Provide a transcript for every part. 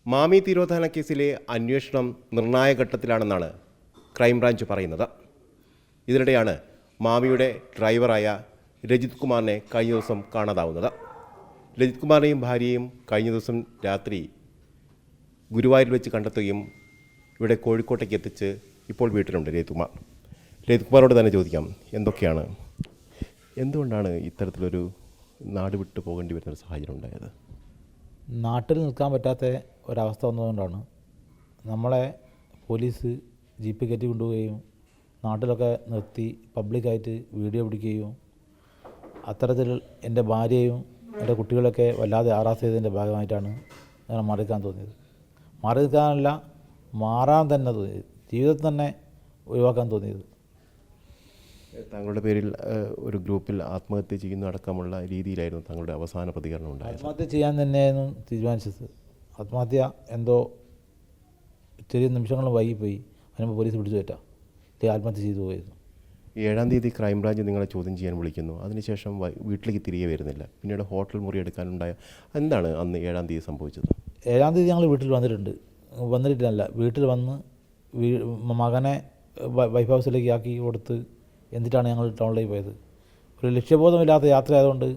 മാമി തിരോധാന കേസിലെ അന്വേഷണം നിർണായക ഘട്ടത്തിലാണെന്നാണ് ക്രൈംബ്രാഞ്ച് പറയുന്നത്. ഇതിനിടെയാണ് മാമിയുടെ ഡ്രൈവറായ രജിത് കുമാറിനെ കഴിഞ്ഞ ദിവസം കാണാതാവുന്നത്. രജിത് കുമാറിനെയും ഭാര്യയും കഴിഞ്ഞ ദിവസം രാത്രി ഗുരുവായൂരിൽ വെച്ച് കണ്ടെത്തുകയും ഇവിടെ കോഴിക്കോട്ടേക്ക് എത്തിച്ച് ഇപ്പോൾ വീട്ടിലുണ്ട് രജിത് കുമാർ. രജിത് കുമാറോട് തന്നെ ചോദിക്കാം, എന്തുകൊണ്ടാണ് ഇത്തരത്തിലൊരു നാട് വിട്ടു പോകേണ്ടി വരുന്നൊരു സാഹചര്യം ഉണ്ടായത്? നാട്ടിൽ നിൽക്കാൻ പറ്റാത്ത ഒരവസ്ഥ വന്നതുകൊണ്ടാണ്. നമ്മളെ പോലീസ് ജീപ്പ് കയറ്റി കൊണ്ടുപോവുകയും നാട്ടിലൊക്കെ നിർത്തി പബ്ലിക്കായിട്ട് വീഡിയോ പിടിക്കുകയും അത്തരത്തിൽ എൻ്റെ ഭാര്യയും എൻ്റെ കുട്ടികളൊക്കെ വല്ലാതെ ആറാസ് ചെയ്തതിൻ്റെ ഭാഗമായിട്ടാണ് ഞാൻ മാറി നിൽക്കാൻ തോന്നിയത്. മാറി നിൽക്കാനല്ല, മാറാൻ തന്നെ തോന്നിയത്, ജീവിതത്തിൽ തന്നെ ഒഴിവാക്കാൻ തോന്നിയത്. താങ്കളുടെ പേരിൽ ഒരു ഗ്രൂപ്പിൽ ആത്മഹത്യ ചെയ്യുന്ന അടക്കമുള്ള രീതിയിലായിരുന്നു താങ്കളുടെ അവസാന പ്രതികരണം ഉണ്ടായത്. ആത്മഹത്യ ചെയ്യാൻ തന്നെയായിരുന്നു തീരുമാനിച്ചത്. ആത്മഹത്യ എന്തോ ചെറിയ നിമിഷങ്ങൾ വൈകിപ്പോയി. അതിനുമ്പോൾ പോലീസ് പിടിച്ചു പറ്റാം, ആത്മഹത്യ ചെയ്തു പോയിരുന്നു. 7-ാം തീയതി ക്രൈംബ്രാഞ്ച് നിങ്ങളെ ചോദ്യം ചെയ്യാൻ വിളിക്കുന്നു. അതിനുശേഷം വീട്ടിലേക്ക് തിരികെ വരുന്നില്ല. പിന്നീട് ഹോട്ടൽ മുറി എടുക്കാനുണ്ടായ എന്താണ് അന്ന് 7-ാം തീയതി സംഭവിച്ചത്? 7-ാം തീയതി ഞങ്ങൾ വീട്ടിൽ വന്നിട്ടില്ല. വീട്ടിൽ വന്ന് മകനെ വൈഫ് ഹൗസിലേക്ക് ആക്കി കൊടുത്ത് എന്നിട്ടാണ് ഞങ്ങൾ ടൗണിലേക്ക് പോയത്. ഒരു ലക്ഷ്യബോധമില്ലാത്ത യാത്രയായതുകൊണ്ട്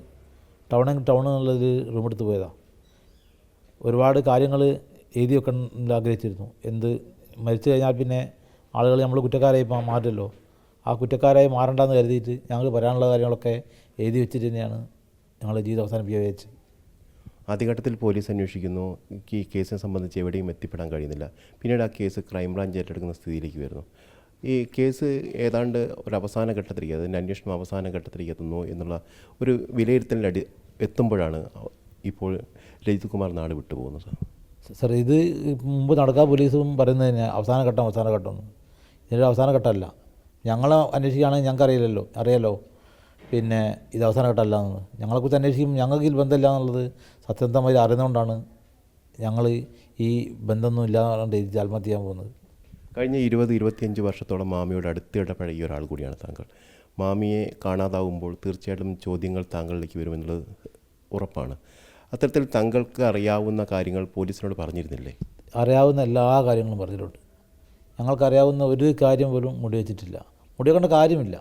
ടൗണെന്നുള്ളൊരു റൂമെടുത്ത് പോയതാണ്. ഒരുപാട് കാര്യങ്ങൾ എഴുതി വെക്കാൻ ആഗ്രഹിച്ചിരുന്നു. മരിച്ചു കഴിഞ്ഞാൽ പിന്നെ ആളുകൾ നമ്മൾ കുറ്റക്കാരായി മാറ്റല്ലോ. ആ കുറ്റക്കാരായി മാറണ്ടെന്ന് കരുതിയിട്ട് ഞങ്ങൾ പറയാനുള്ള കാര്യങ്ങളൊക്കെ എഴുതി വെച്ചിട്ട് തന്നെയാണ് ഞങ്ങൾ ജീവിതം അവസാനിപ്പിക്കുക വെച്ച്. ആദ്യഘട്ടത്തിൽ പോലീസ് അന്വേഷിക്കുന്നു. ഈ കേസിനെ സംബന്ധിച്ച് എവിടെയും എത്തിപ്പെടാൻ കഴിയുന്നില്ല. പിന്നീട് ആ കേസ് ക്രൈംബ്രാഞ്ച് ഏറ്റെടുക്കുന്ന സ്ഥിതിയിലേക്ക് വരുന്നു. ഈ കേസ് ഏതാണ്ട് ഒരു അവസാന ഘട്ടത്തിലേക്ക്, അതിൻ്റെ അന്വേഷണം അവസാന ഘട്ടത്തിലേക്ക് എത്തുന്നു എന്നുള്ള ഒരു വിലയിരുത്തലിൽ എത്തുമ്പോഴാണ് ഇപ്പോൾ രജിത് കുമാർ നാട് വിട്ടുപോകുന്നത്. സാർ, ഇത് മുമ്പ് നടക്കാൻ പോലീസും പറയുന്നത് തന്നെ അവസാന ഘട്ടം. ഇതിൻ്റെ അവസാന ഘട്ടമല്ല. ഞങ്ങൾ അന്വേഷിക്കുകയാണെങ്കിൽ ഞങ്ങൾക്ക് അറിയാലോ പിന്നെ ഇത് അവസാന ഘട്ടമല്ല എന്നത്. ഞങ്ങളെക്കുറിച്ച് അന്വേഷിക്കും, ഞങ്ങൾക്ക് ഇതിൽ ബന്ധമില്ല എന്നുള്ളത് സത്യസന്ധമായി അറിയുന്നതുകൊണ്ടാണ് ഞങ്ങൾ ഈ ബന്ധമൊന്നും ഇല്ലാതെ ഇത് ആത്മഹത്യ ചെയ്യാൻ പോകുന്നത്. കഴിഞ്ഞ 20-25 വർഷത്തോളം മാമിയോട് അടുത്തിടപഴകിയ ഒരാൾ കൂടിയാണ് താങ്കൾ. മാമിയെ കാണാതാവുമ്പോൾ തീർച്ചയായിട്ടും ചോദ്യങ്ങൾ താങ്കളിലേക്ക് വരുമെന്നുള്ളത് ഉറപ്പാണ്. അത്തരത്തിൽ താങ്കൾക്ക് അറിയാവുന്ന കാര്യങ്ങൾ പോലീസിനോട് പറഞ്ഞിരുന്നില്ലേ? അറിയാവുന്ന എല്ലാ കാര്യങ്ങളും പറഞ്ഞിട്ടുണ്ട്. ഞങ്ങൾക്കറിയാവുന്ന ഒരു കാര്യം പോലും മുടി വെച്ചിട്ടില്ല. മുടി വെക്കേണ്ട കാര്യമില്ല.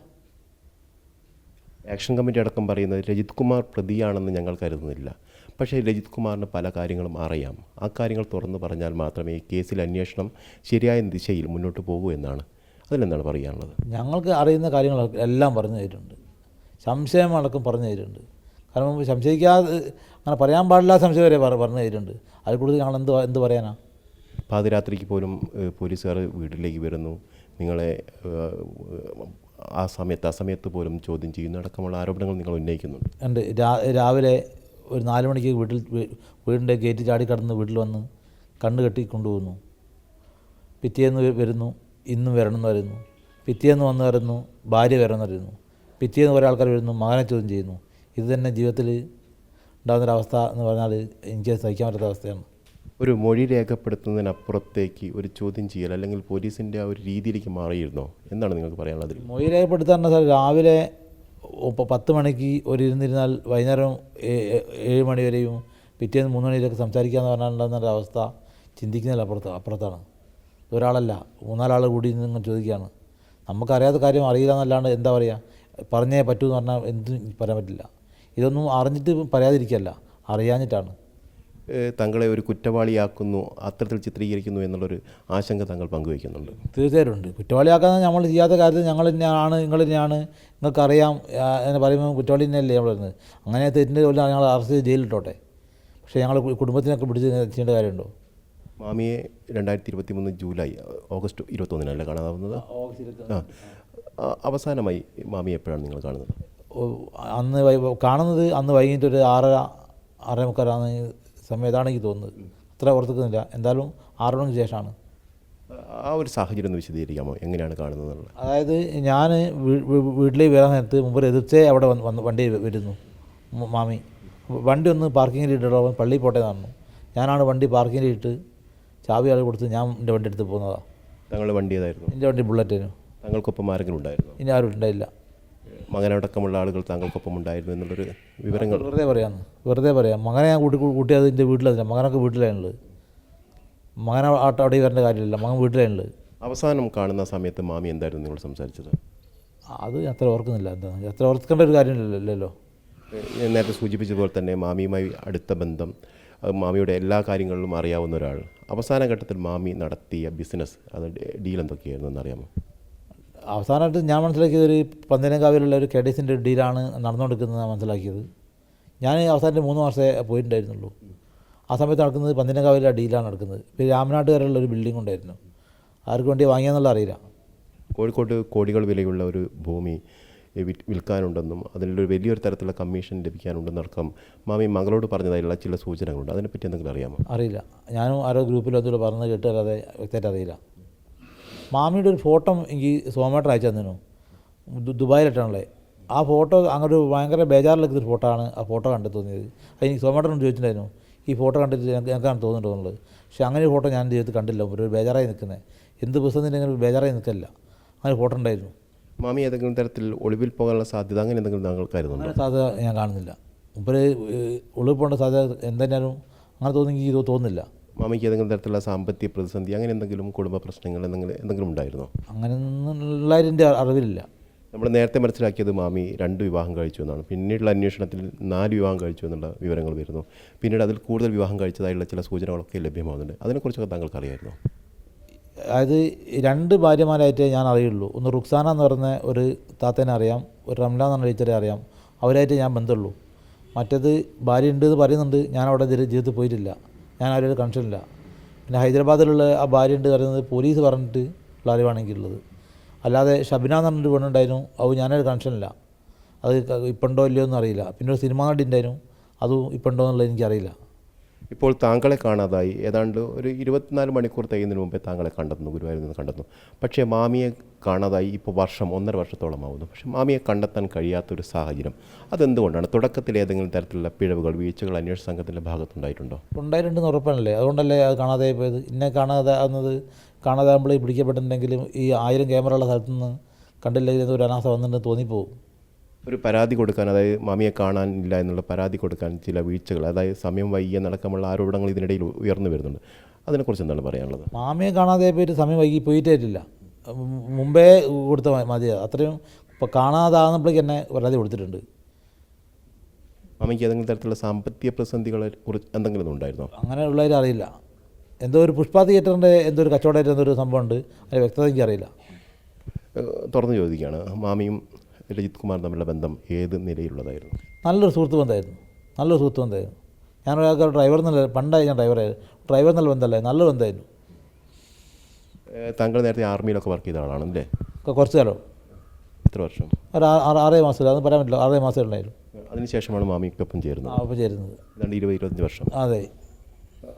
ആക്ഷൻ കമ്മിറ്റി അടക്കം പറയുന്നത് രജിത് കുമാർ പ്രതിയാണെന്ന് ഞങ്ങൾ കരുതുന്നില്ല. പക്ഷേ രജിത് കുമാറിന് പല കാര്യങ്ങളും അറിയാം. ആ കാര്യങ്ങൾ തുറന്നു പറഞ്ഞാൽ മാത്രമേ ഈ കേസിൽ അന്വേഷണം ശരിയായ ദിശയിൽ മുന്നോട്ട് പോകൂ എന്നാണ്. അതിലെന്താണ് പറയാനുള്ളത്? ഞങ്ങൾക്ക് അറിയുന്ന കാര്യങ്ങൾ എല്ലാം പറഞ്ഞു തരുന്നുണ്ട്. സംശയം അടക്കം പറഞ്ഞു തരുന്നുണ്ട്. കാരണം സംശയിക്കാതെ അങ്ങനെ പറയാൻ പാടില്ല സംശയം വരെ പറഞ്ഞു തരുന്നുണ്ട്. അതിൽ കൂടുതൽ ഞങ്ങൾ എന്ത് പറയാനാ? പാതിരാത്രിക്ക് പോലും പോലീസുകാർ വീട്ടിലേക്ക് വരുന്നു. നിങ്ങളെ ആ സമയത്ത് പോലും ചോദ്യം ചെയ്യുന്ന അടക്കമുള്ള ആരോപണങ്ങൾ നിങ്ങൾ ഉന്നയിക്കുന്നുണ്ട്. രാവിലെ ഒരു 4 മണിക്ക് വീടിൻ്റെ ഗേറ്റ് ചാടി കടന്ന് വീട്ടിൽ വന്ന് കണ്ണ് കെട്ടി കൊണ്ടുപോകുന്നു. പിറ്റേന്ന് വരുന്നു, ഇന്നും വരണമെന്ന് വരുന്നു. പിറ്റേന്ന് വന്ന് വരുന്നു, ഭാര്യ വരണമെന്ന് വരുന്നു. പിറ്റേന്ന് കുറേ ആൾക്കാർ വരുന്നു, മകനെ ചോദ്യം ചെയ്യുന്നു. ഇത് തന്നെ ജീവിതത്തിൽ ഉണ്ടാകുന്നൊരവസ്ഥ എന്ന് പറഞ്ഞാൽ എനിക്ക് സഹിക്കാൻ പറ്റാത്ത അവസ്ഥയാണ്. ഒരു മൊഴി രേഖപ്പെടുത്തുന്നതിനപ്പുറത്തേക്ക് ഒരു ചോദ്യം ചെയ്യൽ അല്ലെങ്കിൽ പോലീസിൻ്റെ ആ ഒരു രീതിയിലേക്ക് മാറിയിരുന്നോ? എന്താണ് നിങ്ങൾക്ക് പറയാനുള്ളത്? മൊഴി രേഖപ്പെടുത്താൻ സാർ രാവിലെ 10 മണിക്ക് ഇരുന്നിരുന്നാൽ വൈകുന്നേരം 7 മണി വരെയും പിറ്റേന്ന് 3 മണിയിലൊക്കെ സംസാരിക്കാമെന്ന് പറഞ്ഞാലുണ്ടാകുന്നൊരവസ്ഥ ചിന്തിക്കുന്നതിൽ അപ്പുറത്താണ്. ഒരാളല്ല, 3-4 ആൾ കൂടി നിങ്ങൾ ചോദിക്കുകയാണ്. നമുക്കറിയാത്ത കാര്യം അറിയില്ല എന്നല്ലാണ്ട് എന്താ പറയുക, പറഞ്ഞേ പറ്റൂ എന്ന് പറഞ്ഞാൽ എന്തും പറയാൻ പറ്റില്ല. ഇതൊന്നും അറിഞ്ഞിട്ട് പറയാതിരിക്കുകയല്ല, അറിയാഞ്ഞിട്ടാണ്. താങ്കളെ ഒരു കുറ്റവാളിയാക്കുന്നു, അത്തരത്തിൽ ചിത്രീകരിക്കുന്നു എന്നുള്ളൊരു ആശങ്ക താങ്കൾ പങ്കുവയ്ക്കുന്നുണ്ട്. തീർച്ചയായിട്ടും ഉണ്ട്. കുറ്റവാളിയാക്കാൻ നമ്മൾ ചെയ്യാത്ത കാര്യത്തിൽ നിങ്ങൾ തന്നെയാണ്, നിങ്ങൾക്കറിയാം എന്ന് പറയുമ്പോൾ കുറ്റവാളി തന്നെയല്ലേ നമ്മൾ വരുന്നത്. അങ്ങനെ തെറ്റിൻ്റെ പോലെ ഞങ്ങൾ അറസ്റ്റ് ചെയ്ത് ജയിലിട്ടോട്ടെ. പക്ഷേ ഞങ്ങൾ കുടുംബത്തിനൊക്കെ പിടിച്ച് ചെയ്യേണ്ട കാര്യമുണ്ടോ? മാമിയെ 2023 ഓഗസ്റ്റ് 21 കാണാതാവുന്നത്. അവസാനമായി മാമിയെ എപ്പോഴാണ് നിങ്ങൾ കാണുന്നത്? അന്ന് വൈകിട്ട് ഒരു 6:30 സമയത്താണ് എനിക്ക് തോന്നുന്നത്. അത്ര ഓർത്തിക്കുന്നില്ല. എന്തായാലും 6 മണിക്ക് ശേഷമാണ്. ആ ഒരു സാഹചര്യം ഒന്ന് വിശദീകരിക്കാമോ? എങ്ങനെയാണ് കാണുന്നത്? അതായത് ഞാൻ വീട്ടിലേക്ക് വരാൻ നേരത്ത് മുമ്പ് എതിർച്ചേ അവിടെ വണ്ടി വരുന്നു. മാമി വണ്ടി ഒന്ന് പാർക്കിങ്ങിൽ ഇട്ടോ, പള്ളിയിൽ പോട്ടെ പറഞ്ഞു. ഞാനാണ് വണ്ടി പാർക്കിങ്ങിൽ ഇട്ട് ചാവി ആൾ കൊടുത്ത് ഞാൻ എൻ്റെ വണ്ടി എടുത്ത് പോകുന്നതാണ്. താങ്കളുടെ വണ്ടി ഏതായിരുന്നു? എൻ്റെ വണ്ടി ബുള്ളറ്റായിരുന്നു. താങ്കൾക്കൊപ്പം ആരെങ്കിലും ഉണ്ടായിരുന്നു? ഇനി ആരും ഉണ്ടായില്ല. മകനടക്കമുള്ള ആളുകൾ താങ്കൾക്കൊപ്പം ഉണ്ടായിരുന്നു എന്നുള്ളൊരു വിവരങ്ങൾ വെറുതെ പറയാം. മകനെ ഞാൻ കൂട്ടിയത് എൻ്റെ വീട്ടിലല്ല. മകനൊക്കെ വീട്ടിലാണുള്ളത്. മകനെ അവിടെ വരേണ്ട കാര്യമില്ല, മകൻ വീട്ടിലുണ്ട്. അവസാനം കാണുന്ന സമയത്ത് മാമി എന്തായിരുന്നു നിങ്ങൾ സംസാരിച്ചത്? അത് അത്ര ഓർക്കുന്നില്ല. എന്താ അത്ര ഓർക്കേണ്ട ഒരു കാര്യമില്ലല്ലോ. ഞാൻ നേരത്തെ സൂചിപ്പിച്ചതുപോലെ തന്നെ മാമിയുമായി അടുത്ത ബന്ധം, മാമിയുടെ എല്ലാ കാര്യങ്ങളിലും അറിയാവുന്ന ഒരാൾ. അവസാന ഘട്ടത്തിൽ മാമി നടത്തിയ ബിസിനസ്, അത് ഡീൽ എന്തൊക്കെയായിരുന്നു എന്നറിയാമോ? അവസാനമായിട്ട് ഞാൻ മനസ്സിലാക്കിയത് ഒരു പന്തനംകാവിലുള്ള ഒരു KDSൻ്റെ ഡീലാണ് നടന്നുകൊണ്ടിരിക്കുന്നത് മനസ്സിലാക്കിയത്. ഞാൻ അവസാനത്തെ 3 മാസമേ പോയിട്ടുണ്ടായിരുന്നുള്ളൂ. ആ സമയത്ത് നടക്കുന്നത് പന്തനംകാവിലെ ഡീലാണ് നടക്കുന്നത്. പിന്നെ രാമനാട്ടുകാരുള്ള ഒരു ബിൽഡിംഗ് ഉണ്ടായിരുന്നു, ആർക്ക് വേണ്ടി വാങ്ങിയെന്നുള്ള അറിയില്ല. കോഴിക്കോട് കോടികൾ വിലയുള്ള ഒരു ഭൂമി വിൽക്കാനുണ്ടെന്നും അതിലൊരു വലിയൊരു തരത്തിലുള്ള കമ്മീഷൻ ലഭിക്കാനുണ്ടെന്നടക്കം മാമി മകളോട് പറഞ്ഞതായുള്ള ചില സൂചനകളുണ്ട്. അതിനെപ്പറ്റി എന്തെങ്കിലും അറിയാമോ? അറിയില്ല. ഞാനും ആരോ ഗ്രൂപ്പിൽ അതുപോലെ പറഞ്ഞ് കേട്ടല്ലാതെ വ്യക്തമായിട്ട് അറിയില്ല. മാമിയുടെ ഒരു ഫോട്ടോ എനിക്ക് സോമേട്ടൻ അയച്ചു തന്നിരുന്നു, ദുബായിലിട്ടാണല്ലേ. ആ ഫോട്ടോ അങ്ങോട്ട് ഭയങ്കര ബേജാറിലെടുത്തൊരു ഫോട്ടോ ആണ്. ആ ഫോട്ടോ കണ്ടു തോന്നിയത്. അത് എനിക്ക് സോമേട്ടനോട് ചോദിച്ചിട്ടുണ്ടായിരുന്നു, ഈ ഫോട്ടോ കണ്ടിട്ട് എനിക്കാണ് തോന്നുന്നുള്ളത്. പക്ഷേ അങ്ങനെ ഒരു ഫോട്ടോ ഞാൻ ജീവിതത്തിൽ കണ്ടില്ല. ഒരു ബേജാറായി നിൽക്കുന്നത്, എന്ത് പുസ്തകത്തിൻ്റെ ബേജാറായി നിൽക്കില്ല. അങ്ങനെ ഫോട്ടോ ഉണ്ടായിരുന്നു. മാമി ഏതെങ്കിലും തരത്തിൽ ഒളിവിൽ പോകാനുള്ള സാധ്യത അങ്ങനെ എന്തെങ്കിലും താങ്കൾ കരുതുന്നുണ്ടോ? അങ്ങനെ സാധ്യത ഞാൻ കാണുന്നില്ല. മുമ്പ് ഒളിവിൽ പോകേണ്ട സാധ്യത എന്തായാലും അങ്ങനെ എനിക്ക് തോന്നുന്നില്ല. മാമിക്ക് ഏതെങ്കിലും തരത്തിലുള്ള സാമ്പത്തിക പ്രതിസന്ധി അങ്ങനെ എന്തെങ്കിലും കുടുംബ പ്രശ്നങ്ങൾ എന്തെങ്കിലും ഉണ്ടായിരുന്നോ? അങ്ങനെയുള്ളതിൻ്റെ അറിവിലില്ല. നമ്മൾ നേരത്തെ മനസ്സിലാക്കിയത് മാമി 2 വിവാഹം കഴിച്ചു എന്നാണ്. പിന്നീടുള്ള അന്വേഷണത്തിൽ 4 വിവാഹം കഴിച്ചു എന്നുള്ള വിവരങ്ങൾ വരുന്നു. പിന്നീട് അതിൽ കൂടുതൽ വിവാഹം കഴിച്ചതായുള്ള ചില സൂചനകളൊക്കെ ലഭ്യമാകുന്നുണ്ട്. അതിനെക്കുറിച്ചൊക്കെ താങ്കൾക്ക് അറിയായിരുന്നോ? അതായത് 2 ഭാര്യമാരായിട്ടേ ഞാൻ അറിയുള്ളൂ. ഒന്ന് റുക്സാന എന്ന് പറഞ്ഞ ഒരു താത്തേനെ അറിയാം, ഒരു റംല എന്ന് പറഞ്ഞ ടീച്ചറെ അറിയാം. അവരായിട്ട് ഞാൻ ബന്ധമുള്ളൂ. മറ്റേത് ഭാര്യ ഉണ്ട് എന്ന് പറയുന്നുണ്ട്, ഞാൻ അവിടെ ജീവിതത്തിൽ പോയിട്ടില്ല, ഞാൻ അവരുടെ കണക്ഷനില്ല. പിന്നെ ഹൈദരാബാദിലുള്ള ആ ഭാര്യ ഉണ്ട് പറയുന്നത് പോലീസ് പറഞ്ഞിട്ട് ഉള്ള അറിവാണെങ്കിലുള്ളത്. അല്ലാതെ ഷബിന എന്ന് പറഞ്ഞൊരു പെണ്ണുണ്ടായിരുന്നു, അത് ഞാനൊരു കണക്ഷനില്ല. അത് ഇപ്പം ഉണ്ടോ ഇല്ലയോ എന്നും അറിയില്ല. പിന്നെ ഒരു സിനിമ നടി ഉണ്ടായിരുന്നു, അതും ഇപ്പം ഉണ്ടോ എന്നുള്ളത് എനിക്കറിയില്ല. ഇപ്പോൾ താങ്കളെ കാണാതായി ഏതാണ്ട് ഒരു 24 മണിക്കൂർ തികയുന്നതിന് മുമ്പേ താങ്കളെ കണ്ടെത്തുന്നു, ഗുരുവായൂരിൽ നിന്ന് കണ്ടെത്തുന്നു. പക്ഷേ മാമിയെ കാണാതായി ഇപ്പോൾ 1.5 വർഷത്തോളമാവുന്നു. പക്ഷേ മാമിയെ കണ്ടെത്താൻ കഴിയാത്തൊരു സാഹചര്യം അതെന്തുകൊണ്ടാണ്? തുടക്കത്തിൽ ഏതെങ്കിലും തരത്തിലുള്ള പിഴവുകൾ, വീഴ്ചകൾ അന്വേഷണ സംഘത്തിൻ്റെ ഭാഗത്തുണ്ടായിട്ടുണ്ടോ? ഉണ്ടായിട്ടുണ്ടെന്ന് ഉറപ്പാണല്ലേ, അതുകൊണ്ടല്ലേ അത് കാണാതായി പോയത്. ഇന്നെ കാണാതാകുമ്പോൾ പിടിക്കപ്പെട്ടിട്ടുണ്ടെങ്കിലും ഈ 1000 ക്യാമറയുള്ള സ്ഥലത്തുനിന്ന് കണ്ടില്ലെങ്കിൽ ഒരു അനാഥ വന്നിട്ടുണ്ടെന്ന് തോന്നിപ്പോവും. ഒരു പരാതി കൊടുക്കാൻ, അതായത് മാമിയെ കാണാനില്ല എന്നുള്ള പരാതി കൊടുക്കാൻ ചില വീഴ്ചകൾ, അതായത് സമയം വൈകിയെന്നടക്കമുള്ള ആരോപണങ്ങൾ ഇതിനിടയിൽ ഉയർന്നു വരുന്നുണ്ട്. അതിനെക്കുറിച്ച് എന്താണ് പറയാനുള്ളത്? മാമിയെ കാണാതെ പോയിട്ട് സമയം വൈകി പോയിട്ടില്ല, മുമ്പേ കൊടുത്ത മതിയാണ്. അത്രയും ഇപ്പോൾ കാണാതാകുമ്പോഴേക്ക് തന്നെ പരാതി കൊടുത്തിട്ടുണ്ട്. മാമിക്ക് ഏതെങ്കിലും തരത്തിലുള്ള സാമ്പത്തിക പ്രതിസന്ധികളെ കുറിച്ച് എന്തെങ്കിലും ഉണ്ടായിരുന്നോ? അങ്ങനെയുള്ളവരും അറിയില്ല. എന്തോ ഒരു പുഷ്പ തിയേറ്ററിൻ്റെ എന്തോ ഒരു കച്ചവടമായിട്ട് എന്തൊരു സംഭവമുണ്ട്, അതിൻ്റെ വ്യക്തത എനിക്കറിയില്ല. തുറന്നു ചോദിക്കുകയാണ്, മാമിയും രജിത് കുമാർ തമ്മിലുള്ള ബന്ധം ഏത് നിലയിലുള്ളതായിരുന്നു? നല്ലൊരു സുഹൃത്ത് ബന്ധമായിരുന്നു. ഞാനൊരാൾക്ക് ഡ്രൈവർ എന്നല്ല, പണ്ടായി ഞാൻ ഡ്രൈവർ എന്നുള്ള ബന്ധമല്ലേ, നല്ല ബന്ധമായിരുന്നു. താങ്കൾ നേരത്തെ ആർമിയിലൊക്കെ വർക്ക് ചെയ്ത ആളാണല്ലേ? കുറച്ച് കാലം. എത്ര വർഷം? ഒരു 6 മാസമില്ല, അതൊന്നും പറയാൻ പറ്റില്ല. 6 മാസമേ ഉണ്ടായിരുന്നു. അതിനുശേഷമാണ് മാമിക്കൊപ്പം ചേരുന്നത്. അപ്പം ചേരുന്നത് ഏതാണ്ട് 20-25 വർഷം. അതെ.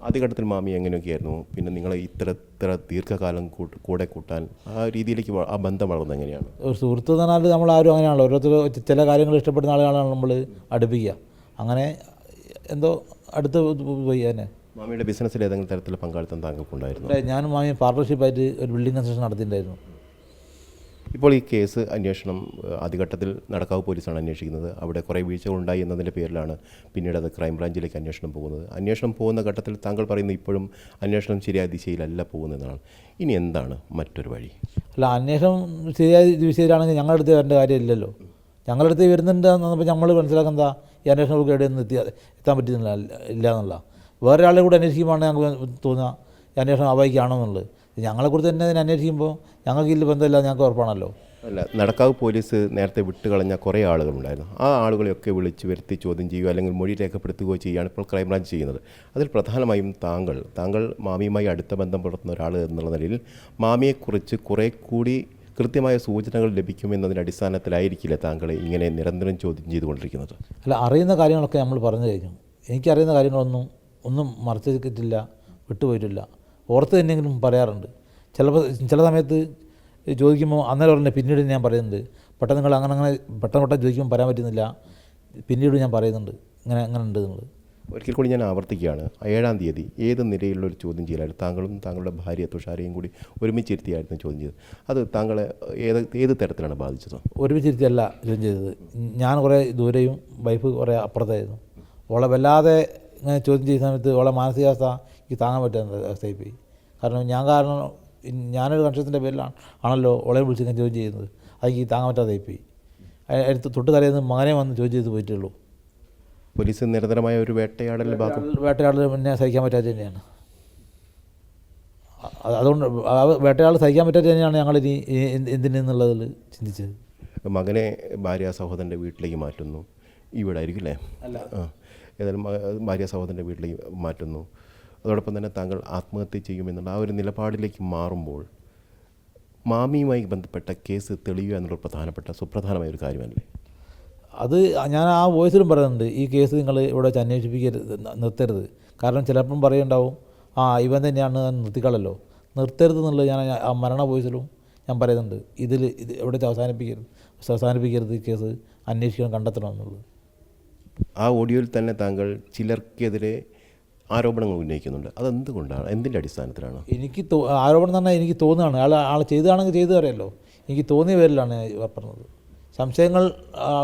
ആദ്യഘട്ടത്തിൽ മാമി എങ്ങനെയൊക്കെയായിരുന്നു? പിന്നെ നിങ്ങളെ ഇത്ര ദീർഘകാലം കൂടെ കൂട്ടാൻ ആ രീതിയിലേക്ക് ആ ബന്ധം വളർന്നത് എങ്ങനെയാണ്? ഒരു സുഹൃത്ത് എന്ന് പറഞ്ഞാൽ നമ്മളാരും അങ്ങനെയാണല്ലോ, ഓരോരുത്തർ ചില കാര്യങ്ങൾ ഇഷ്ടപ്പെടുന്ന ആളുകളാണ് നമ്മൾ അടുപ്പിക്കുക. അങ്ങനെ എന്തോ അടുത്ത് പോയി. തന്നെ മാമിയുടെ ബിസിനസ്സിൽ ഏതെങ്കിലും തരത്തിലുള്ള പങ്കാളിത്തം താങ്കൾക്കുണ്ടായിരുന്നു? ഞാനും മാമി പാർട്ണർഷിപ്പായിട്ട് ഒരു ബിൽഡിംഗ് കൺസ്ട്രക്ഷൻ നടത്തിയിട്ടുണ്ടായിരുന്നു. ഇപ്പോൾ ഈ കേസ് അന്വേഷണം ആദ്യഘട്ടത്തിൽ നടക്കാവ് പോലീസാണ് അന്വേഷിക്കുന്നത്. അവിടെ കുറേ വീഴ്ചകളുണ്ടായി എന്നതിൻ്റെ പേരിലാണ് പിന്നീട് അത് ക്രൈംബ്രാഞ്ചിലേക്ക് അന്വേഷണം പോകുന്നത്. അന്വേഷണം പോകുന്ന ഘട്ടത്തിൽ താങ്കൾ പറയുന്നത് ഇപ്പോഴും അന്വേഷണം ശരിയായ ദിശയിലല്ല പോകുന്നതെന്നാണ്. ഇനി എന്താണ് മറ്റൊരു വഴി? അല്ല, അന്വേഷണം ശരിയായ ദിശയിലാണെങ്കിൽ ഞങ്ങളുടെ അടുത്ത് വരേണ്ട കാര്യമില്ലല്ലോ. ഞങ്ങളുടെ അടുത്ത് വരുന്നുണ്ട് എന്നപ്പോൾ നമ്മൾ മനസ്സിലാക്കുന്ന ഈ അന്വേഷണം എവിടെയൊന്നും എത്താൻ പറ്റുന്നില്ല ഇല്ല എന്നുള്ള. വേറെ ഒരാളെ കൂടെ അന്വേഷിക്കുമ്പോൾ ഞങ്ങൾക്ക് തോന്നുക ഈ അന്വേഷണം അവായിക്കാണോ എന്നുള്ളത്. ഞങ്ങളെക്കുറിച്ച് തന്നെ ഇതിനെ അന്വേഷിക്കുമ്പോൾ ഞങ്ങൾക്ക് ഇതിൽ ബന്ധമില്ല, ഞങ്ങൾക്ക് ഉറപ്പാണല്ലോ. അല്ല, നടക്കാവ് പോലീസ് നേരത്തെ വിട്ടുകളഞ്ഞ കുറേ ആളുകളുണ്ടായിരുന്നു. ആ ആളുകളെയൊക്കെ വിളിച്ച് വരുത്തി ചോദ്യം ചെയ്യുകയോ അല്ലെങ്കിൽ മൊഴി രേഖപ്പെടുത്തുകയോ ചെയ്യുകയാണ് ഇപ്പോൾ ക്രൈംബ്രാഞ്ച് ചെയ്യുന്നത്. അതിൽ പ്രധാനമായും താങ്കൾ മാമിയുമായി അടുത്ത ബന്ധം പുലർത്തുന്ന ഒരാൾ എന്നുള്ള നിലയിൽ മാമിയെക്കുറിച്ച് കുറേ കൂടി കൃത്യമായ സൂചനകൾ ലഭിക്കുമെന്നതിൻ്റെ അടിസ്ഥാനത്തിലായിരിക്കില്ല താങ്കളെ ഇങ്ങനെ നിരന്തരം ചോദ്യം ചെയ്തുകൊണ്ടിരിക്കുന്നത്? അല്ല, അറിയുന്ന കാര്യങ്ങളൊക്കെ നമ്മൾ പറഞ്ഞു കഴിഞ്ഞു. എനിക്കറിയുന്ന കാര്യങ്ങളൊന്നും മറച്ചിട്ടില്ല, വിട്ടുപോയിട്ടില്ല. ഓർത്ത് തന്നെയെങ്കിലും പറയാറുണ്ട്. ചില സമയത്ത് ചോദിക്കുമ്പോൾ അന്നേരം പറഞ്ഞ പിന്നീട് ഞാൻ പറയുന്നുണ്ട്. പെട്ടെന്ന് നിങ്ങൾ അങ്ങനെ പെട്ടെന്ന് ചോദിക്കുമ്പോൾ പറയാൻ പറ്റുന്നില്ല, പിന്നീട് ഞാൻ പറയുന്നുണ്ട് ഇങ്ങനെ ഉണ്ട് എന്നുള്ളത്. ഒരിക്കൽ കൂടി ഞാൻ ആവർത്തിക്കുകയാണ്, 7-ാം തീയതി ഏത് നിലയിലുള്ളൊരു ചോദ്യം ചെയ്യലായിരുന്നു? താങ്കളും താങ്കളുടെ ഭാര്യ തുഷാരയും കൂടി ഒരുമിച്ചിരുത്തിയായിരുന്നു ചോദ്യം ചെയ്തത്. അത് താങ്കളെ ഏത് തരത്തിലാണ് ബാധിച്ചത്? ഒരുമിച്ചിരുത്തിയല്ല ചോദ്യം ചെയ്തത്. ഞാൻ കുറേ ദൂരെയും വൈഫ് കുറേ അപ്പുറത്തായിരുന്നു. ഓളെ വല്ലാതെ ഇങ്ങനെ ചോദ്യം ചെയ്യുന്ന സമയത്ത് ഓളെ മാനസികാവസ്ഥ ഈ എനിക്ക് താങ്ങാൻ പറ്റാത്ത അവസ്ഥയായി പോയി. കാരണം ഞാനൊരു കൺഷ്യത്തിൻ്റെ ആണല്ലോ ഓളെ വിളിച്ച് ഞാൻ ചോദ്യം ചെയ്യുന്നത്. അതെനിക്ക് താങ്ങാൻ പറ്റാതായി പോയി. അടുത്ത് തൊട്ട് തലേന്ന് മകനെ വന്ന് ചോദ്യം ചെയ്ത് പോയിട്ടുള്ളൂ. പോലീസ് നിരന്തരമായ ഒരു വേട്ടയാടൽ ഭാഗം വേട്ടയാടൽ പിന്നെ സഹിക്കാൻ പറ്റാത്ത തന്നെയാണ്. അതുകൊണ്ട് ആ വേട്ടയാടൽ സഹിക്കാൻ പറ്റാത്ത തന്നെയാണ് ഞങ്ങളിനി എന്തിനെന്നുള്ളതിൽ ചിന്തിച്ചത്. മകനെ ഭാര്യ സഹോദരൻ്റെ വീട്ടിലേക്ക് മാറ്റുന്നു, ഇവിടെ ആയിരിക്കും അല്ലേ? അല്ല, ഏതായാലും ഭാര്യ സഹോദരൻ്റെ വീട്ടിലേക്ക് മാറ്റുന്നു. അതോടൊപ്പം തന്നെ താങ്കൾ ആത്മഹത്യ ചെയ്യുമെന്നുള്ള ആ ഒരു നിലപാടിലേക്ക് മാറുമ്പോൾ മാമിയുമായി ബന്ധപ്പെട്ട കേസ് തെളിയുക എന്നുള്ള പ്രധാനപ്പെട്ട സുപ്രധാനമായ ഒരു കാര്യമല്ലേ? അത് ഞാൻ ആ വോയിസിലും പറയുന്നുണ്ട്, ഈ കേസ് നിങ്ങൾ ഇവിടെ വെച്ച് അന്വേഷിപ്പിക്കരുത്, നിർത്തരുത്. കാരണം ചിലപ്പം പറയുണ്ടാവും ഇവൻ തന്നെയാണ് നിർത്തിക്കളല്ലോ, നിർത്തരുത് എന്നുള്ളത് ഞാൻ ആ മരണ വോയിസിലും ഞാൻ പറയുന്നുണ്ട്. ഇത് ഇവിടെ വെച്ച് അവസാനിപ്പിക്കരുത്, കേസ് അന്വേഷിക്കണം, കണ്ടെത്തണം എന്നുള്ളത്. ആ ഓഡിയോയിൽ തന്നെ താങ്കൾ ചിലർക്കെതിരെ ആരോപണങ്ങൾ ഉന്നയിക്കുന്നുണ്ട്. അതെന്തുകൊണ്ടാണ്, എന്തിൻ്റെ അടിസ്ഥാനത്തിലാണ്? എനിക്ക് ആരോപണം എന്ന് പറഞ്ഞാൽ എനിക്ക് തോന്നുകയാണ്, ആൾ ചെയ്തതാണെങ്കിൽ ചെയ്തു അറിയാമല്ലോ. എനിക്ക് തോന്നിയ പേരിലാണ് പറഞ്ഞത്. സംശയങ്ങൾ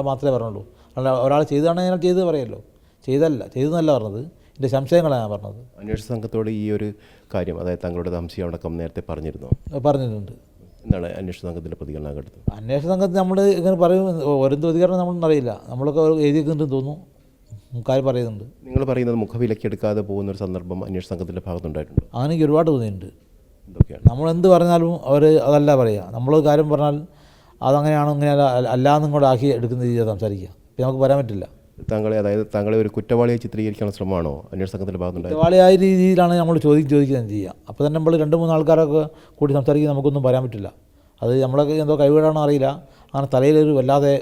മാത്രമേ പറഞ്ഞുള്ളൂ. അല്ല, ഒരാൾ ചെയ്തതാണെങ്കിൽ ഞാൻ ചെയ്ത് പറയുമല്ലോ. ചെയ്തെന്നല്ല പറഞ്ഞത്, എൻ്റെ സംശയങ്ങളാണ് ഞാൻ പറഞ്ഞത്. അന്വേഷണ സംഘത്തോട് ഈ ഒരു കാര്യം, അതായത് താങ്കളുടെ സംശയം അടക്കം നേരത്തെ പറഞ്ഞിരുന്നോ? പറഞ്ഞിട്ടുണ്ട്. എന്താണ് അന്വേഷണ സംഘത്തിൻ്റെ പ്രതികരണം കേട്ടത്? അന്വേഷണ സംഘത്തിൽ നമ്മൾ ഇങ്ങനെ പറയും, ഓരോ പ്രതികരണം നമ്മളൊന്നും അറിയില്ല. നമ്മളൊക്കെ എഴുതിയിട്ടുണ്ടെന്ന് തോന്നുന്നു, കാര്യം പറയുന്നുണ്ട്. നിങ്ങൾ പറയുന്നത് മുഖവിലക്കെടുക്കാതെ പോകുന്നൊരു സന്ദർഭം അന്വേഷണ സംഘത്തിൻ്റെ ഭാഗത്തുണ്ടായിട്ടുണ്ട്? അങ്ങനെ എനിക്ക് ഒരുപാട് തോന്നിയിട്ടുണ്ട്. എന്തൊക്കെയാണ്? നമ്മളെന്ത് പറഞ്ഞാലും അവർ അതല്ല പറയുക. നമ്മൾ കാര്യം പറഞ്ഞാൽ അതങ്ങനെയാണോ ഇങ്ങനെയല്ല അല്ലാന്നും കൂടെ ആക്കി എടുക്കുന്ന രീതിയിൽ സംസാരിക്കുക. പിന്നെ നമുക്ക് പറയാൻ പറ്റില്ല. താങ്കളെ ഒരു കുറ്റവാളിയെ ചിത്രീകരിക്കാനുള്ള ശ്രമമാണോ അന്വേഷണ സംഘത്തിൻ്റെ ഭാഗത്തുണ്ടായത്? കുറ്റവാളിയായ രീതിയിലാണ് നമ്മൾ ചോദിക്കുന്നത് ചെയ്യുക. അപ്പോൾ തന്നെ നമ്മൾ 2-3 ആൾക്കാരൊക്കെ കൂടി സംസാരിക്കുക, നമുക്കൊന്നും പറയാൻ പറ്റില്ല. അത് നമ്മളൊക്കെ എന്തോ കഴിവിടാണോ അറിയില്ല, അങ്ങനെ തലയിലൊരു വല്ലാതെ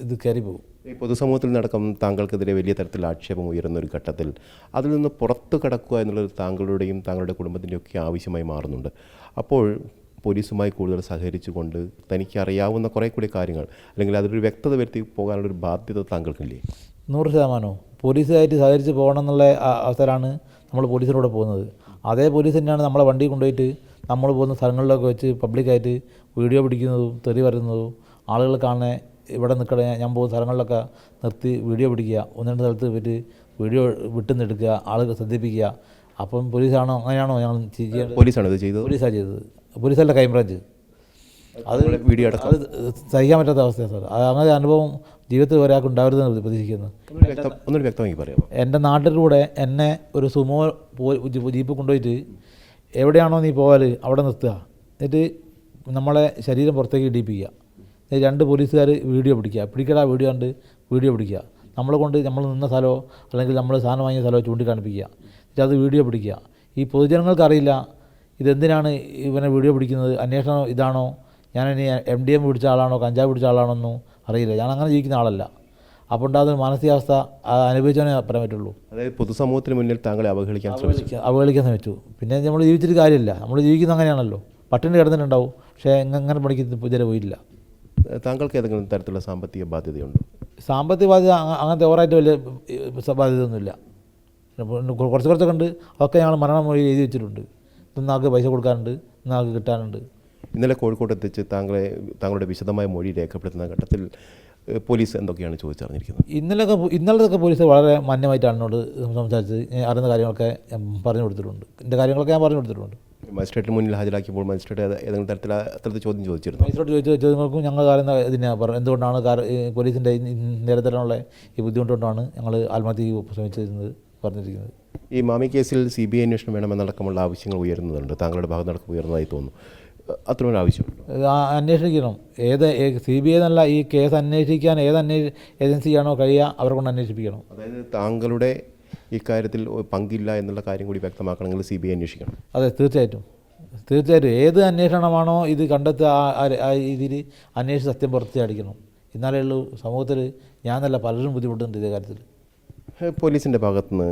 ഇത് കയറി പോകും. ഈ പൊതുസമൂഹത്തിൽ നടക്കം താങ്കൾക്കെതിരെ വലിയ തരത്തിൽ ആക്ഷേപം ഉയരുന്ന ഒരു ഘട്ടത്തിൽ അതിൽ നിന്ന് പുറത്തു കടക്കുക എന്നുള്ളത് താങ്കളുടെയും താങ്കളുടെ കുടുംബത്തിൻ്റെയൊക്കെ ആവശ്യമായി മാറുന്നുണ്ട്. അപ്പോൾ പോലീസുമായി കൂടുതൽ സഹകരിച്ചുകൊണ്ട് തനിക്ക് അറിയാവുന്ന കുറേ കൂടി കാര്യങ്ങൾ, അല്ലെങ്കിൽ അതിലൊരു വ്യക്തത വരുത്തി പോകാനുള്ളൊരു ബാധ്യത താങ്കൾക്കില്ലേ? 100%. പോലീസുമായിട്ട് സഹകരിച്ച് പോകണം എന്നുള്ള അവസരമാണ് നമ്മൾ പോലീസിലൂടെ പോകുന്നത്. അതേ പോലീസ് തന്നെയാണ് നമ്മളെ വണ്ടി കൊണ്ടുപോയിട്ട് നമ്മൾ പോകുന്ന സ്ഥലങ്ങളിലൊക്കെ വെച്ച് പബ്ലിക്കായിട്ട് വീഡിയോ പിടിക്കുന്നതും തെറി പറയുന്നതും ആളുകൾ കാണാൻ ഇവിടെ നിൽക്കണേ ഞാൻ പോകുന്ന സ്ഥലങ്ങളിലൊക്കെ നിർത്തി വീഡിയോ പിടിക്കുക, 1-2 സ്ഥലത്ത് പോയിട്ട് വീഡിയോ വിട്ടുന്നെടുക്കുക, ആളുകൾ ശ്രദ്ധിപ്പിക്കുക. അപ്പം പോലീസാണോ അങ്ങനെയാണോ ഞങ്ങൾ ചെയ്യേണ്ടത്? പോലീസാണ് ഇത് ചെയ്തത്? പോലീസാണ് ചെയ്തത്. പോലീസല്ല, ക്രൈംബ്രാഞ്ച്. അത് വീഡിയോ അടക്കം അത് സഹിക്കാൻ പറ്റാത്ത അവസ്ഥയാണ് സാർ. അങ്ങനെ അനുഭവം ജീവിതത്തിൽ ഒരാൾക്ക് ഉണ്ടാവരുതെന്ന് പ്രതീക്ഷിക്കുന്നത്. ഒന്നുകൂടി വ്യക്തമാക്കി പറയാമോ? എൻ്റെ നാട്ടിലൂടെ എന്നെ ഒരു സുമോ ജീപ്പ് കൊണ്ടുപോയിട്ട് എവിടെയാണോ നീ പോകാൽ അവിടെ നിർത്തുക, എന്നിട്ട് നമ്മളെ ശരീരം പുറത്തേക്ക് ഇടിപ്പിക്കുക. 2 പോലീസുകാർ വീഡിയോ പിടിക്കടാ വീഡിയോ കണ്ട് വീഡിയോ പിടിക്കുക. നമ്മൾ നിന്ന സ്ഥലമോ അല്ലെങ്കിൽ നമ്മൾ സാധനം വാങ്ങിയ സ്ഥലമോ ചൂണ്ടിക്കാണിപ്പിക്കുക. എന്നിട്ട് അത് വീഡിയോ പിടിക്കുക. ഈ പൊതുജനങ്ങൾക്കറിയില്ല ഇതെന്തിനാണ് ഇവനെ വീഡിയോ പിടിക്കുന്നത്, അന്വേഷണം ഇതാണോ, ഞാനിനി MDMA പിടിച്ച ആളാണോ കഞ്ചാവ് പിടിച്ച ആളാണോന്നും അറിയില്ല. ഞാൻ അങ്ങനെ ജീവിക്കുന്ന ആളല്ല. അപ്പോൾ ഉണ്ടാകുന്ന മാനസികാവസ്ഥ അനുഭവിച്ചാലേ പറയാൻ പറ്റുള്ളൂ. അതായത് പൊതുസമൂഹത്തിന് മുന്നിൽ താങ്കളെ അവഹേളിക്കാൻ ശ്രമിച്ചു. പിന്നെ നമ്മൾ ജീവിച്ചിട്ട് കാര്യമില്ല, നമ്മൾ ജീവിക്കുന്ന അങ്ങനെയാണല്ലോ. പട്ടിണി കിടന്നിട്ടുണ്ടാവും, പക്ഷേ എങ്ങനെ പഠിക്കുന്ന ഇതുവരെ പോയില്ല. താങ്കൾക്ക് ഏതെങ്കിലും തരത്തിലുള്ള സാമ്പത്തിക ബാധ്യതയുണ്ടോ? സാമ്പത്തിക ബാധ്യത അങ്ങനത്തെ ഓവറായിട്ട് വലിയ ബാധ്യതയൊന്നുമില്ല. കുറച്ചൊക്കെ ഉണ്ട്. അതൊക്കെ ഞങ്ങൾ മരണമൊഴി എഴുതി വെച്ചിട്ടുണ്ട്. ഇന്നാൾക്ക് പൈസ കൊടുക്കാനുണ്ട്, ഇന്നാൾക്ക് കിട്ടാനുണ്ട്. ഇന്നലെ കോഴിക്കോട്ട് എത്തിച്ച് താങ്കളുടെ വിശദമായ മൊഴി രേഖപ്പെടുത്തുന്ന ഘട്ടത്തിൽ പോലീസ് എന്തൊക്കെയാണ് ചോദിച്ചറിഞ്ഞിരിക്കുന്നത്? ഇന്നലത്തെ പോലീസ് വളരെ മാന്യമായിട്ടാണ് എന്നോട് സംസാരിച്ച് അറിയുന്ന കാര്യങ്ങളൊക്കെ പറഞ്ഞു കൊടുത്തിട്ടുണ്ട്. എൻ്റെ കാര്യങ്ങളൊക്കെ ഞാൻ പറഞ്ഞു കൊടുത്തിട്ടുണ്ട്. മജിസ്ട്രേറ്റിന് മുന്നിൽ ഹാജരാക്കിയപ്പോൾ മജിസ്ട്രേറ്റ് ഏതെങ്കിലും തരത്തിൽ ചോദ്യം ചോദിച്ചിരുന്നു? മജിസ്ട്രേറ്റ് ചോദിച്ച ചോദ്യങ്ങൾക്കും ഞങ്ങൾ അറിയുന്ന ഇതിനാണ് പറഞ്ഞു. എന്തുകൊണ്ടാണ് പോലീസിൻ്റെ നിരന്തരമുള്ള ഈ ബുദ്ധിമുട്ടുകൊണ്ടാണ് ഞങ്ങൾ ആത്മഹത്യക്ക് ശ്രമിച്ചിരുന്നത് പറഞ്ഞിരിക്കുന്നത്. ഈ മാമി കേസിൽ CBI അന്വേഷണം വേണമെന്നടക്കമുള്ള ആവശ്യങ്ങൾ ഉയരുന്നുണ്ട്. താങ്കളുടെ ഭാഗത്ത് ഉയർന്നതായി തോന്നുന്നു. അത്രയൊരു ആവശ്യമുണ്ട്? അന്വേഷിക്കണം. CBI എന്നല്ല, ഈ കേസ് അന്വേഷിക്കാൻ ഏജൻസിയാണോ കഴിയുക അവരെ കൊണ്ട് അന്വേഷിപ്പിക്കണം. അതായത് താങ്കളുടെ ഇക്കാര്യത്തിൽ പങ്കില്ല എന്നുള്ള കാര്യം കൂടി വ്യക്തമാക്കണമെങ്കിൽ CBI അന്വേഷിക്കണം. അതെ, തീർച്ചയായിട്ടും. ഏത് അന്വേഷണമാണോ ഇത് കണ്ടെത്തുക ആ രീതിയിൽ അന്വേഷിച്ച് സത്യം പുറത്തിയടിക്കണം. എന്നാലേ ഉള്ളൂ സമൂഹത്തിൽ ഞാൻ നല്ല പലരും ബുദ്ധിമുട്ടുണ്ട് ഇതേ കാര്യത്തിൽ. പോലീസിൻ്റെ ഭാഗത്തുനിന്ന്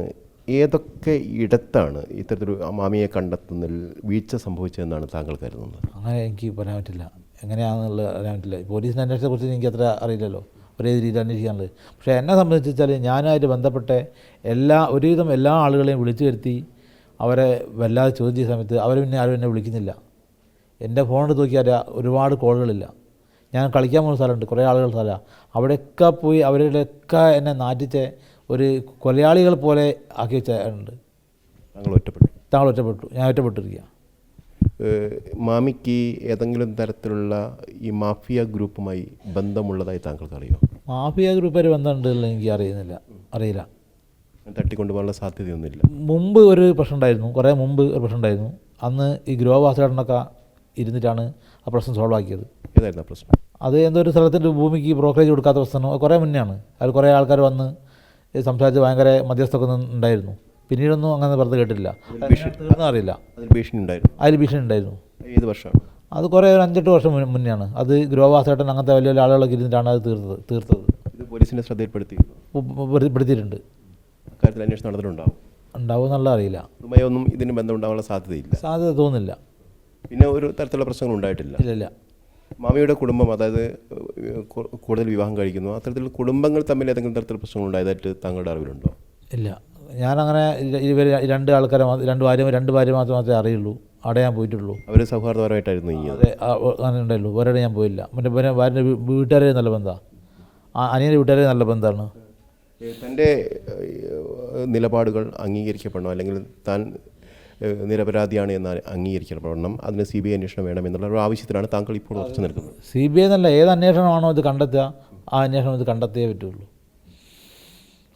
ഏതൊക്കെ ഇടത്താണ് ഇത്തരത്തിലൊരു മാമിയെ കണ്ടെത്തുന്നതിൽ വീഴ്ച സംഭവിച്ചതെന്നാണ് താങ്കൾ കരുതുന്നത്? അങ്ങനെ എനിക്ക് പറയാൻ പറ്റില്ല, എങ്ങനെയാണെന്നുള്ളത് അറിയാൻ പറ്റില്ല. പോലീസിൻ്റെ അന്വേഷണത്തെക്കുറിച്ച് എനിക്ക് അത്ര അറിയില്ലല്ലോ, ഒരേ രീതിയിൽ അന്വേഷിക്കാനുള്ളത്. പക്ഷേ എന്നെ സംബന്ധിച്ചാൽ ഞാനായിട്ട് ബന്ധപ്പെട്ട ഒരുവിധം എല്ലാ ആളുകളെയും വിളിച്ചു വരുത്തി അവരെ വല്ലാതെ ചോദ്യം ചെയ്ത സമയത്ത് പിന്നെ ആരും എന്നെ വിളിക്കുന്നില്ല. എൻ്റെ ഫോൺ എടുത്ത് നോക്കിയാൽ ഒരുപാട് കോളുകളില്ല. ഞാൻ കളിക്കാൻ പോകുന്ന സ്ഥലമുണ്ട്, കുറേ ആളുകൾ സ്ഥലമാണ്, അവിടെയൊക്കെ പോയി അവരുടെയൊക്കെ എന്നെ നാറ്റിച്ച് ഒരു കൊലയാളികൾ പോലെ ആക്കി വെച്ചിട്ടുണ്ട്. താങ്കൾ ഒറ്റപ്പെട്ടു? ഞാൻ ഒറ്റപ്പെട്ടിരിക്കുക. മാമിക്ക് ഏതെങ്കിലും തരത്തിലുള്ള ഈ മാഫിയ ഗ്രൂപ്പുമായി ബന്ധമുള്ളതായി താങ്കൾക്ക് അറിയോ? മാഫിയ ഗ്രൂപ്പുകാർ ബന്ധമുണ്ടെന്ന് എനിക്ക് അറിയില്ല. തട്ടിക്കൊണ്ടുപോകാനുള്ള സാധ്യതയൊന്നുമില്ല. മുമ്പ് ഒരു പ്രശ്നം ഉണ്ടായിരുന്നു, കുറേ മുമ്പ് ഒരു പ്രശ്നം ഉണ്ടായിരുന്നു. അന്ന് ഈ ഗ്രോവാസേട്ടനൊക്കെ ഇരുന്നിട്ടാണ് ആ പ്രശ്നം സോൾവ് ആക്കിയത്. ഏതായിരുന്നു ആ പ്രശ്നം? അത് എന്തോ ഒരു സ്ഥലത്തിൻ്റെ ഭൂമിക്ക് ബ്രോക്കറേജ് കൊടുക്കാത്ത പ്രശ്നം കുറേ മുന്നെയാണ്. അതിൽ കുറേ ആൾക്കാർ വന്ന് സംസാരിച്ച് ഭയങ്കര മധ്യസ്ഥമൊക്കെ ഉണ്ടായിരുന്നു. പിന്നീടൊന്നും അങ്ങനെ വെറുതെ കേട്ടില്ല. തീർന്നും അറിയില്ല. അതിൽ ഭീഷണി ഉണ്ടായിരുന്നു? അതിൽ ഭീഷണി ഉണ്ടായിരുന്നു. ഏത് വർഷമാണ് അത് കുറേ ഒരു 5-8 വർഷം മുന്നെയാണ്. അത് ഗ്രോവാസേട്ടൻ അങ്ങനത്തെ വലിയ വലിയ ആളുകളൊക്കെ ഇരുന്നിട്ടാണ് അത് തീർത്തത്. ഇത് പോലീസിനെ ശ്രദ്ധയിൽപ്പെടുത്തിയിട്ടുണ്ട്. കാര്യത്തിൽ അന്വേഷണം നടന്നിട്ടുണ്ടാവും. ഉണ്ടാവും എന്നുള്ള അറിയില്ല. ഇതുമായി ഒന്നും ഇതിന് ബന്ധം ഉണ്ടാവാനുള്ള സാധ്യത തോന്നുന്നില്ല. പിന്നെ ഒരു തരത്തിലുള്ള പ്രശ്നങ്ങൾ ഉണ്ടായിട്ടില്ല. ഇല്ല. മാമിയുടെ കുടുംബം, അതായത് കൂടുതൽ വിവാഹം കഴിക്കുന്നു, അത്തരത്തിൽ കുടുംബങ്ങൾ തമ്മിൽ ഏതെങ്കിലും തരത്തിലുള്ള പ്രശ്നങ്ങൾ ഉണ്ടായതായിട്ട് താങ്കളുടെ അറിവിലുണ്ടോ? ഇല്ല. ഞാനങ്ങനെ ഇവർ രണ്ട് ഭാര്യ മാത്രമേ അറിയുള്ളൂ. അവിടെ ഞാൻ പോയിട്ടുള്ളൂ. അവർ സൗഹാർദ്ദപരമായിട്ടായിരുന്നു ഈ അതെ, അങ്ങനെ ഉണ്ടായുള്ളൂ. വേറെ ഞാൻ പോയില്ല. മറ്റേ ഭാര്യൻ്റെ വീട്ടുകാരെ നല്ല ബന്ധമാണ്, അനിയൻ്റെ വീട്ടുകാരെ നല്ല ബന്ധമാണ്. തൻ്റെ നിലപാടുകൾ അംഗീകരിക്കപ്പെടണം, അല്ലെങ്കിൽ താൻ നിരപരാധിയാണ് എന്ന് അംഗീകരിക്കപ്പെടണം, അതിന് CBI അന്വേഷണം വേണം എന്നുള്ള ഒരു ആവശ്യത്തിലാണ് താങ്കൾ ഇപ്പോൾ ഉറച്ചു നിൽക്കുന്നത്. CBI എന്നല്ല, ഏത് അന്വേഷണമാണോ ഇത് കണ്ടെത്തുക, ആ അന്വേഷണം ഇത് കണ്ടെത്തിയേ പറ്റുള്ളൂ.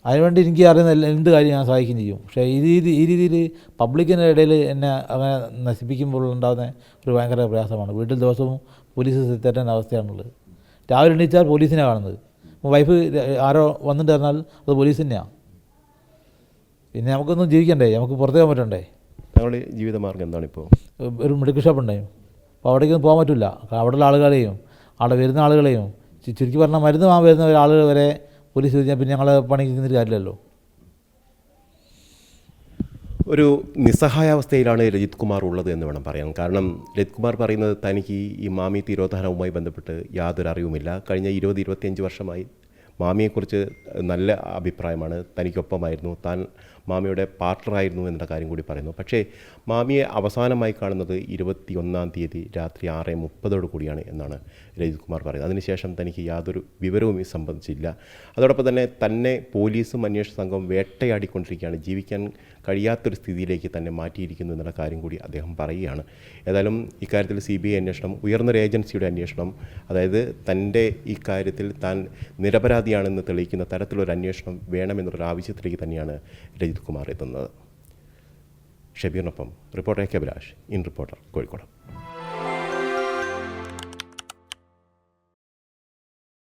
അതിനുവേണ്ടി എനിക്ക് അറിയുന്ന എന്ത് കാര്യം ഞാൻ സഹായിക്കുകയും ചെയ്യും. പക്ഷേ ഈ രീതിയിൽ പബ്ലിക്കിൻ്റെ ഇടയിൽ എന്നെ അങ്ങനെ നശിപ്പിക്കുമ്പോൾ ഉണ്ടാകുന്ന ഒരു ഭയങ്കര പ്രയാസമാണ്. വീട്ടിൽ ദിവസവും പോലീസ് തെറ്റുന്ന അവസ്ഥയാണുള്ളത്. രാവിലെ എണീച്ചാൽ പോലീസിനെ കാണുന്നത്. വൈഫ് ആരോ വന്നിട്ട് പറഞ്ഞാൽ അത് പോലീസ് തന്നെയാണ്. പിന്നെ നമുക്കൊന്നും ജീവിക്കണ്ടേ, നമുക്ക് പുറത്തേ പോകാൻ പറ്റണ്ടേ. താങ്കളുടെ ജീവിതമാർഗ്ഗം എന്താണിപ്പോൾ? ഒരു മെഡിക്കൽ ഷോപ്പ് ഉണ്ടായും. അപ്പോൾ അവിടേക്കൊന്നും പോകാൻ പറ്റില്ല. അവിടെയുള്ള ആളുകളെയും അവിടെ വരുന്ന ആളുകളെയും ചുരുക്കി പറഞ്ഞാൽ മരുന്ന് വാങ്ങാൻ വരുന്ന ആളുകൾ വരെ പോലീസ് കഴിഞ്ഞാൽ പിന്നെ ഞങ്ങളെ പണിക്ക് നിന്നിട്ട് കാര്യമില്ലല്ലോ. ഒരു നിസ്സഹായാവസ്ഥയിലാണ് രജിത് കുമാർ ഉള്ളത് എന്ന് വേണം പറയാൻ. കാരണം രജിത് കുമാർ പറയുന്നത് തനിക്ക് ഈ മാമി തിരോധാനവുമായി ബന്ധപ്പെട്ട് യാതൊരു അറിവുമില്ല. കഴിഞ്ഞ 20-25 വർഷമായി മാമിയെക്കുറിച്ച് നല്ല അഭിപ്രായമാണ്, തനിക്കൊപ്പമായിരുന്നു, താൻ മാമിയുടെ പാർട്ട്ണറായിരുന്നു എന്ന കാര്യം കൂടി പറയുന്നു. പക്ഷേ മാമിയെ അവസാനമായി കാണുന്നത് 21-ാം തീയതി രാത്രി 6:30 കൂടിയാണ് എന്നാണ് രജിത് കുമാർ പറയുന്നത്. അതിനുശേഷം തനിക്ക് യാതൊരു വിവരവും ഇത് സംബന്ധിച്ചില്ല. അതോടൊപ്പം തന്നെ പോലീസും അന്വേഷണ സംഘവും വേട്ടയാടിക്കൊണ്ടിരിക്കുകയാണ്, ജീവിക്കാൻ കഴിയാത്തൊരു സ്ഥിതിയിലേക്ക് തന്നെ മാറ്റിയിരിക്കുന്നു എന്നുള്ള കാര്യം കൂടി അദ്ദേഹം പറയുകയാണ്. ഏതായാലും ഇക്കാര്യത്തിൽ CBI അന്വേഷണം, ഉയർന്നൊരു ഏജൻസിയുടെ അന്വേഷണം, അതായത് തൻ്റെ ഈ കാര്യത്തിൽ താൻ നിരപരാധിയാണെന്ന് തെളിയിക്കുന്ന തരത്തിലൊരു അന്വേഷണം വേണമെന്നുള്ളൊരു ആവശ്യത്തിലേക്ക് തന്നെയാണ് രജിത് കുമാർ എത്തുന്നത്. ഷബീറിനൊപ്പം reporter K. Abhilash, in reporter, Kozhikode.